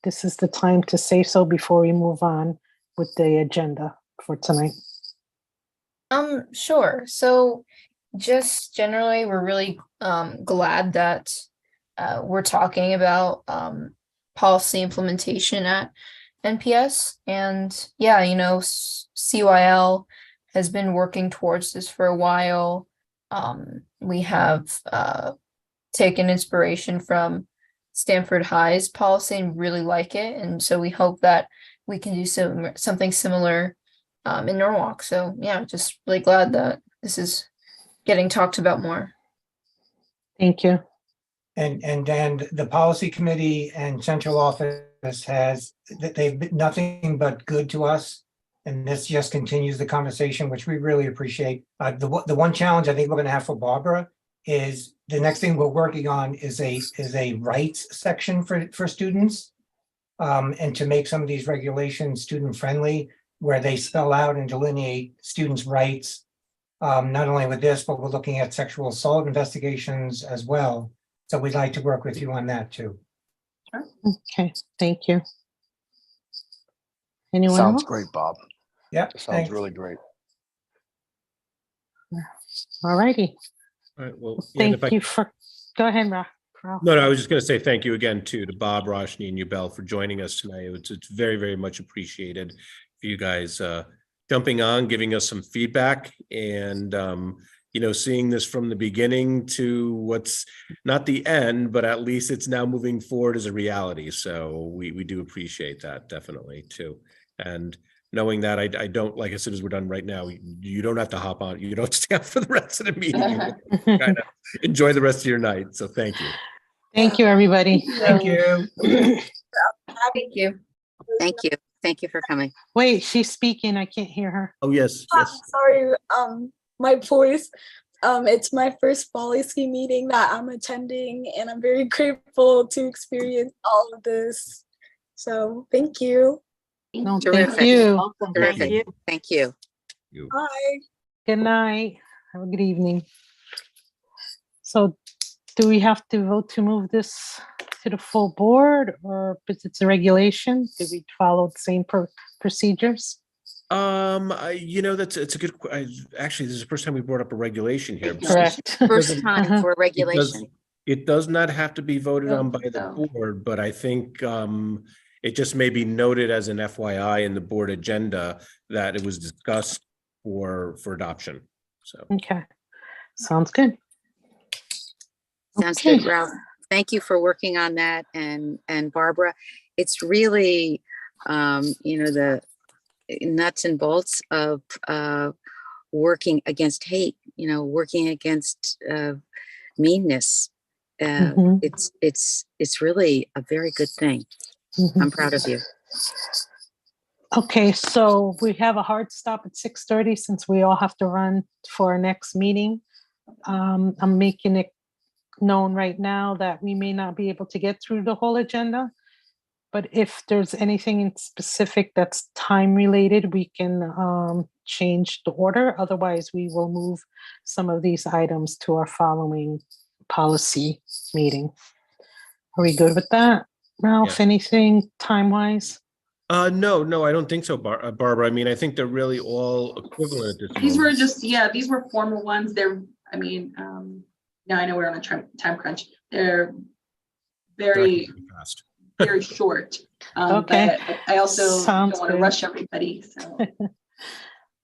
this is the time to say so before we move on with the agenda for tonight. Sure. So just generally, we're really glad that we're talking about policy implementation at NPS. And yeah, CYL has been working towards this for a while. We have taken inspiration from Stanford High's policy and really like it. And so we hope that we can do something similar in Norwalk. So yeah, just really glad that this is getting talked about more. Thank you. And the policy committee and central office they've been nothing but good to us. And this just continues the conversation, which we really appreciate. The one challenge I think we're going to have for Barbara is the next thing we're working on is a rights section for students. And to make some of these regulations student friendly, where they spell out and delineate students' rights, not only with this, but we're looking at sexual assault investigations as well. So we'd like to work with you on that too. Okay, thank you. Anyone Sounds else? great, Bob. Yep. Sounds thanks. really great. All righty. All right, well, yeah, and if Thank you for, go ahead, Ralph. No, I was just going to say thank you again to Bob, Roshni, and you, Bell, for joining us tonight. It's very, very much appreciated for you guys jumping on, giving us some feedback, and seeing this from the beginning to what's not the end, but at least it's now moving forward as a reality. So we do appreciate that definitely too. And knowing that I don't, like I said, as we're done right now, you don't have to hop on. You don't stay up for the rest of the meeting. You can kind of enjoy the rest of your night. So thank you. Thank you, everybody. Thank you. Thank you. Thank you. Thank you for coming. Wait, she's speaking. I can't hear her. Oh, yes, yes. Sorry, my voice. It's my first policy meeting that I'm attending, and I'm very grateful to experience all of this. So thank you. No, Terrific. thank you. Welcome. Terrific. Thank you. Bye. Good night. Have a good evening. So do we have to vote to move this to the full board, or because it's a regulation, do we follow the same procedures? It's a good, actually, this is the first time we brought up a regulation here. Correct. First time for regulation. It does not have to be voted on by the No. board, but I think it just may be noted as an FYI in the board agenda that it was discussed for adoption. So Okay, sounds good. Sounds Okay. good, Ralph. Thank you for working on that, and Barbara. It's really, the nuts and bolts of working against hate. Working against meanness. Mhm. It's really a very good thing. Mhm. I'm proud of you. Okay, so we have a hard stop at 6:30 since we all have to run for our next meeting. I'm making it known right now that we may not be able to get through the whole agenda. But if there's anything in specific that's time related, we can change the order. Otherwise, we will move some of these items to our following policy meeting. Are we good with that? Ralph, anything time-wise? No, I don't think so, Barbara. I mean, I think they're really all equivalent at this These were moment. just, yeah, these were formal ones. They're, I mean, now I know we're on a time crunch. They're very, Fast. very short. Okay. But I also Sounds don't want to good. rush everybody, so.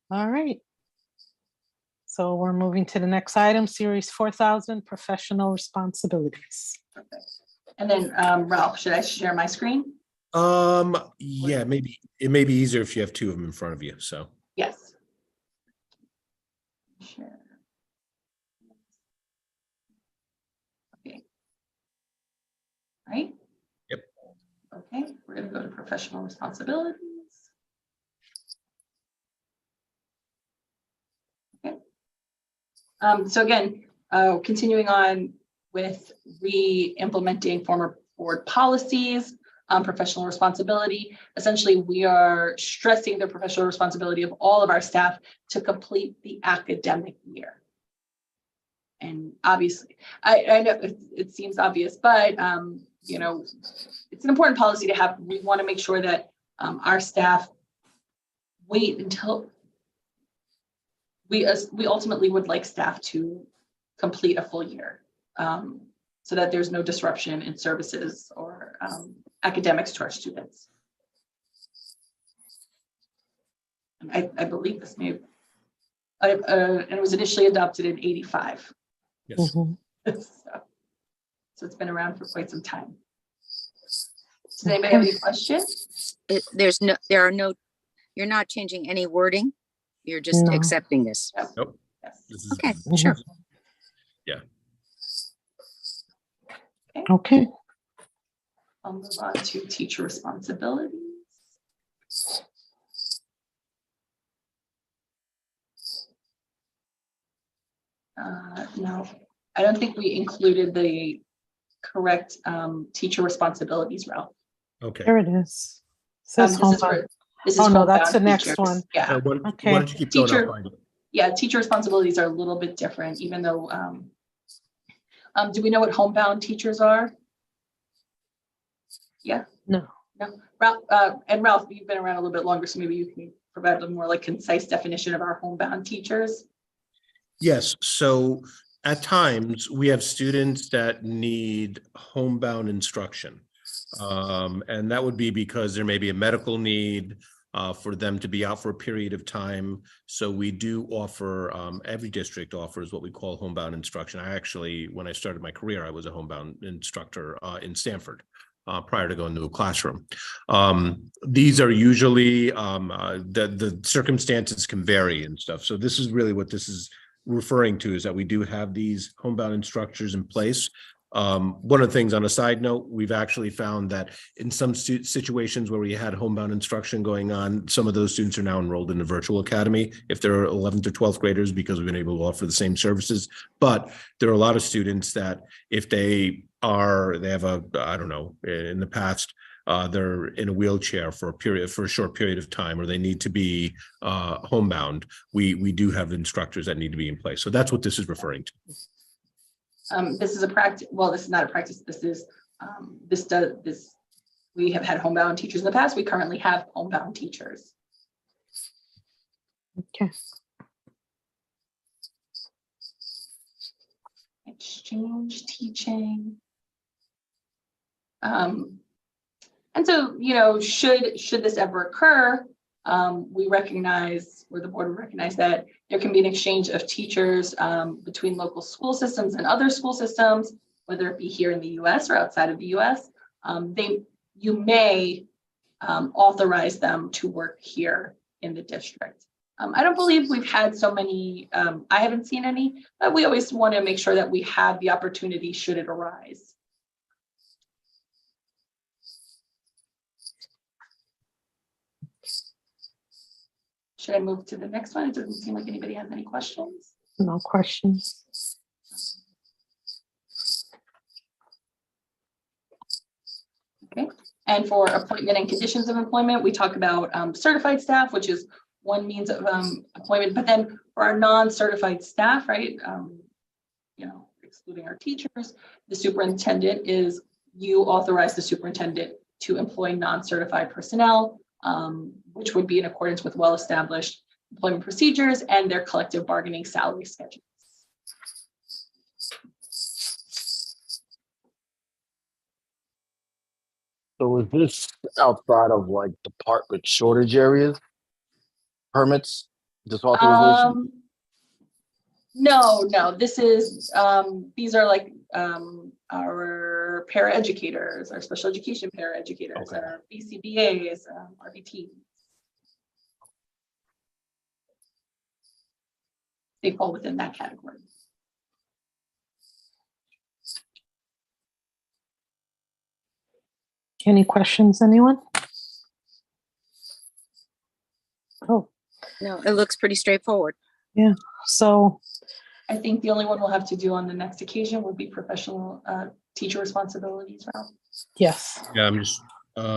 All right. So we're moving to the next item, Series 4000, Professional Responsibilities. And then, Ralph, should I share my screen? Yeah, maybe it may be easier if you have two of them in front of you, so. Yes. Share. Okay. Right? Yep. Okay, we're gonna go to professional responsibilities. Okay. So again, continuing on with re-implementing former board policies, professional responsibility. Essentially, we are stressing the professional responsibility of all of our staff to complete the academic year. And obviously, I know it seems obvious, but you know, it's an important policy to have. We want to make sure that our staff wait until we ultimately would like staff to complete a full year, so that there's no disruption in services or academics to our students. And I believe this may have, and it was initially adopted in '85. Yes. Mhm. So it's been around for quite some time. Does anybody have any questions? You're not changing any wording. You're just No. accepting this. Nope. Yes. This is Okay, Mhm. sure. Okay. I'll move on to teacher responsibilities. No, I don't think we included the correct teacher responsibilities, Ralph. Okay. There it is. Says This is homebound. this is Oh, no, that's homebound the next teachers. one. Yeah, Why Okay. don't you keep going? I'll Teacher- find it. yeah, teacher responsibilities are a little bit different, even though, do we know what homebound teachers are? Yeah. No. Ralph, and Ralph, you've been around a little bit longer, so maybe you can provide a more like concise definition of our homebound teachers. Yes, so at times we have students that need homebound instruction. And that would be because there may be a medical need for them to be out for a period of time. So we do offer, every district offers what we call homebound instruction. I actually, when I started my career, I was a homebound instructor in Stanford. Prior to going to a classroom. These are usually, the circumstances can vary and stuff. So this is really what this is referring to, is that we do have these homebound instructors in place. One of the things on a side note, we've actually found that in some situations where we had homebound instruction going on, some of those students are now enrolled in the virtual academy if they're 11th or 12th graders, because we've been able to offer the same services. But there are a lot of students that if they have a, I don't know, in the past, they're in a wheelchair for a short period of time, or they need to be homebound. We do have instructors that need to be in place. So that's what this is referring to. This is a practice. Well, this is not a practice. This is we have had homebound teachers in the past. We currently have homebound teachers. Okay. Exchange teaching. And so, you know, should this ever occur, we recognize, or the board would recognize, that there can be an exchange of teachers between local school systems and other school systems, whether it be here in the US or outside of the US. You may authorize them to work here in the district. I don't believe we've had so many, I haven't seen any, but we always want to make sure that we have the opportunity should it arise. Should I move to the next one? It doesn't seem like anybody has any questions. No questions. Okay. And for appointment and conditions of employment, we talk about certified staff, which is one means of appointment. But then for our non-certified staff, right, you know, excluding our teachers, the superintendent is, you authorize the superintendent to employ non-certified personnel, which would be in accordance with well-established employment procedures and their collective bargaining salary schedules. So is this outside of like department shortage areas? Permits, this authorization? No, this is, these are like our paraeducators, our special education paraeducators, Okay. our BCBAs, RBT. They fall within that category. Any questions, anyone? Oh, No, it looks pretty straightforward. so, I think the only one we'll have to do on the next occasion would be professional teacher responsibilities, Ralph. yes, Yeah, I'm just, I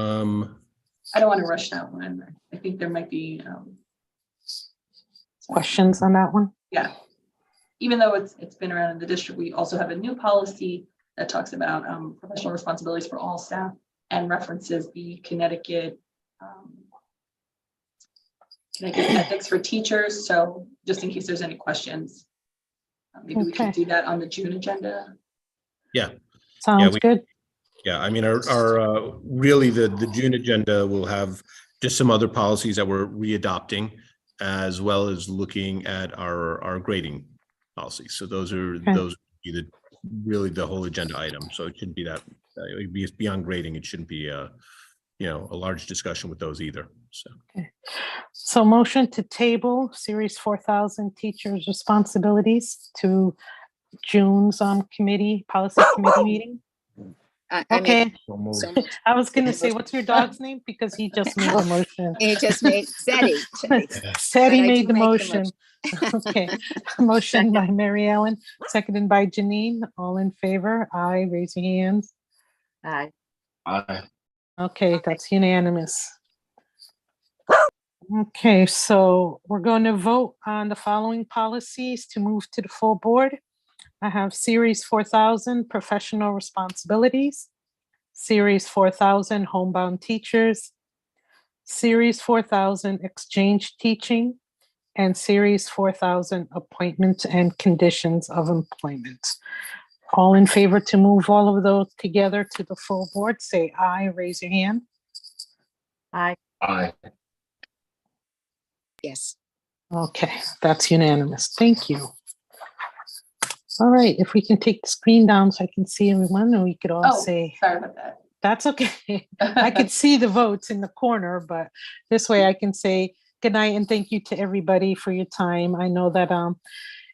don't want to rush that one. I think there might be questions on that one? yeah. Even though it's been around in the district, we also have a new policy that talks about professional responsibilities for all staff and references the Connecticut ethics for teachers. So just in case there's any questions, maybe we could Okay. do that on the June agenda. Sounds we- good. yeah, I mean, our really the June agenda will have just some other policies that we're readopting, as well as looking at our grading policies. So those are Okay. those would be really the whole agenda item. So it shouldn't be that it would be beyond grading. It shouldn't be a large discussion with those either. So So motion to table Series 4000 teachers' responsibilities to June's policy committee meeting. I made Okay, So moved. so moved. I was gonna say, what's your dog's name? Because he just made the motion. He just made Seti. Said he But I made do the make the motion. Okay, motion by Mary Ellen, seconded by Janine. All in favor? Aye, raise your hands. Aye. Aye. Okay, that's unanimous. Okay, so we're going to vote on the following policies to move to the full board. I have Series 4000 professional responsibilities, Series 4000 homebound teachers, Series 4000 exchange teaching, and Series 4000 appointments and conditions of employment. All in favor to move all of those together to the full board, say aye, raise your hand. Aye. Aye. Yes. Okay, that's unanimous. Thank you. All right, if we can take the screen down so I can see everyone, and we could all Oh, say, sorry about that. that's okay. I could see the votes in the corner, but this way I can say good night and thank you to everybody for your time. I know that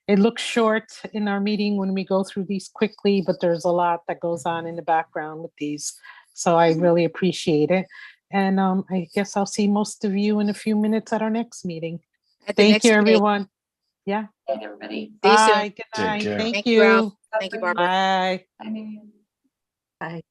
it looks short in our meeting when we go through these quickly, but there's a lot that goes on in the background with these. So I really appreciate it. And I guess I'll see most of you in a few minutes at our next meeting. At the Thank next you, meeting. everyone. Yeah. Hey, everybody. See you soon. Bye. Good Take night. care. Thank Thank you, Ralph. you. Thank you, Barbara. Bye. I mean. Aye.